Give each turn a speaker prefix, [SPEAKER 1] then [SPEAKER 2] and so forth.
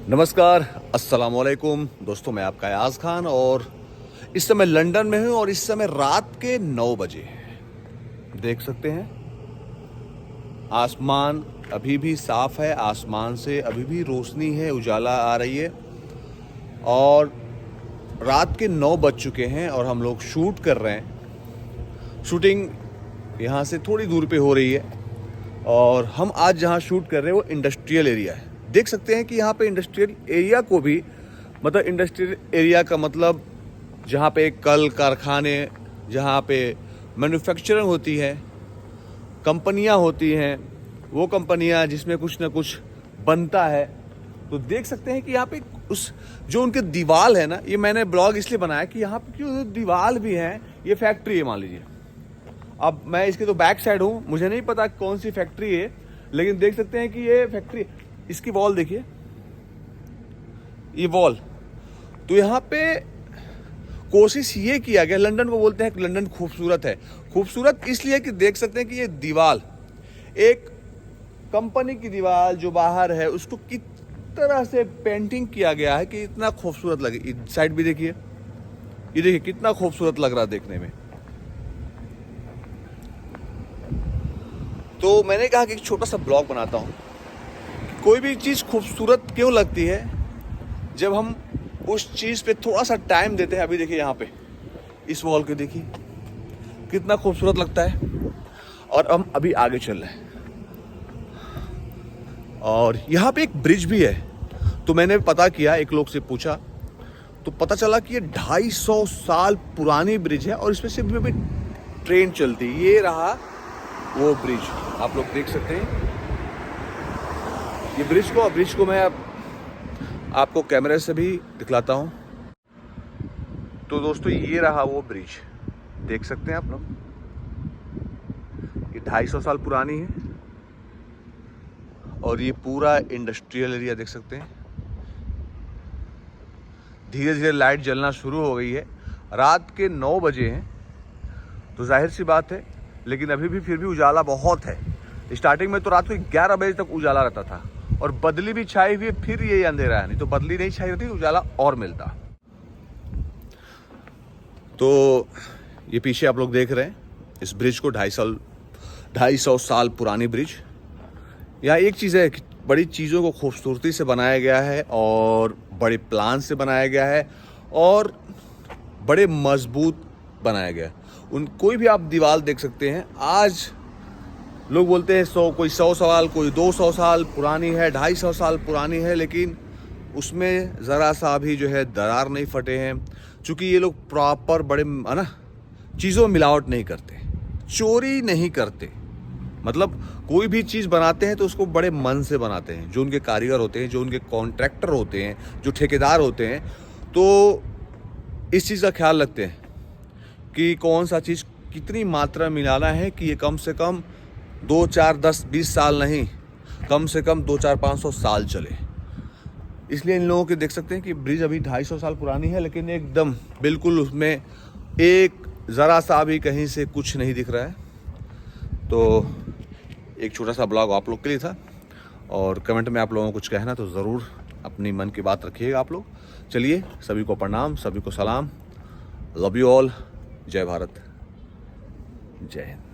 [SPEAKER 1] नमस्कार, अस्सलाम वालेकुम दोस्तों। मैं आपका अयाज खान और इस समय लंदन में हूँ और इस समय रात के 9 बजे देख सकते हैं। आसमान अभी भी साफ है, आसमान से अभी भी रोशनी है, उजाला आ रही है और रात के 9 बज चुके हैं और हम लोग शूट कर रहे हैं। शूटिंग यहाँ से थोड़ी दूर पे हो रही है और हम आज जहाँ शूट कर रहे हैं वो इंडस्ट्रियल एरिया है। देख सकते हैं कि यहाँ पे इंडस्ट्रियल एरिया को भी मतलब इंडस्ट्रियल एरिया का मतलब जहाँ पे कल कारखाने, जहाँ पे मैन्युफैक्चरिंग होती है, कंपनियाँ होती हैं, वो कंपनियाँ जिसमें कुछ ना कुछ बनता है। तो देख सकते हैं कि यहाँ पे उस जो उनके दीवार है ना, ये मैंने ब्लॉग इसलिए बनाया कि यहाँ पे जो दीवार भी है ये फैक्ट्री है मान लीजिए। अब मैं इसके तो बैक साइड हूँ, मुझे नहीं पता कौन सी फैक्ट्री है, लेकिन देख सकते हैं कि ये फैक्ट्री, इसकी वॉल देखिए, ये वॉल। तो यहाँ पे कोशिश ये किया गया, लंदन को बोलते हैं कि लंदन खूबसूरत है। खूबसूरत इसलिए कि देख सकते हैं कि ये दीवार एक कंपनी की दीवार जो बाहर है उसको किस तरह से पेंटिंग किया गया है कि इतना खूबसूरत लगे। इस साइड भी देखिए, ये देखिए कितना खूबसूरत लग रहा है देखने में। तो मैंने कहा कि एक छोटा सा ब्लॉग बनाता हूँ। कोई भी चीज़ खूबसूरत क्यों लगती है जब हम उस चीज़ पे थोड़ा सा टाइम देते हैं। अभी देखिए यहाँ पे इस वॉल को देखिए कितना खूबसूरत लगता है। और हम अभी आगे चल रहे हैं और यहाँ पे एक ब्रिज भी है। तो मैंने पता किया, एक लोग से पूछा तो पता चला कि ये 250 साल पुरानी ब्रिज है और इसमें से भी ट्रेन चलती है। ये रहा वो ब्रिज, आप लोग देख सकते हैं ये ब्रिज को मैं आपको कैमरे से भी दिखलाता हूँ। तो दोस्तों ये रहा वो ब्रिज, देख सकते हैं आप लोग। ये 250 साल पुरानी है और ये पूरा इंडस्ट्रियल एरिया देख सकते हैं। धीरे धीरे लाइट जलना शुरू हो गई है। रात के 9 बजे हैं तो जाहिर सी बात है, लेकिन अभी भी फिर भी उजाला बहुत है। स्टार्टिंग में तो रात को 11 बजे तक उजाला रहता था और बदली भी छाई हुई है, फिर ये अंधेरा है। नहीं तो बदली नहीं छाई रहती, उजाला और मिलता। तो ये पीछे आप लोग देख रहे हैं इस ब्रिज को, 250 साल पुरानी ब्रिज। यहाँ एक चीज़ है कि बड़ी चीज़ों को खूबसूरती से बनाया गया है और बड़े प्लान से बनाया गया है और बड़े मजबूत बनाया गया है। कोई भी आप दीवार देख सकते हैं। आज लोग बोलते हैं कोई 100 साल, कोई 200 साल पुरानी है, 250 साल पुरानी है, लेकिन उसमें ज़रा सा भी जो है दरार नहीं फटे हैं। चूँकि ये लोग प्रॉपर बड़े है ना चीज़ों में मिलावट नहीं करते, चोरी नहीं करते। मतलब कोई भी चीज़ बनाते हैं तो उसको बड़े मन से बनाते हैं। जो उनके कारीगर होते हैं, जो उनके कॉन्ट्रैक्टर होते हैं, जो ठेकेदार होते हैं, तो इस चीज़ का ख्याल रखते हैं कि कौन सा चीज़ कितनी मात्रा में मिलाना है कि ये कम से कम 2, 4, 10, 20 साल नहीं, कम से कम 2, 4, 500 साल चले। इसलिए इन लोगों के देख सकते हैं कि ब्रिज अभी 250 साल पुरानी है, लेकिन एकदम बिल्कुल उसमें एक ज़रा सा भी कहीं से कुछ नहीं दिख रहा है। तो एक छोटा सा ब्लॉग आप लोग के लिए था और कमेंट में आप लोगों को कुछ कहना तो ज़रूर अपनी मन की बात रखिएगा आप लोग। चलिए, सभी को प्रणाम, सभी को सलाम, लव यू ऑल, जय भारत, जय हिंद।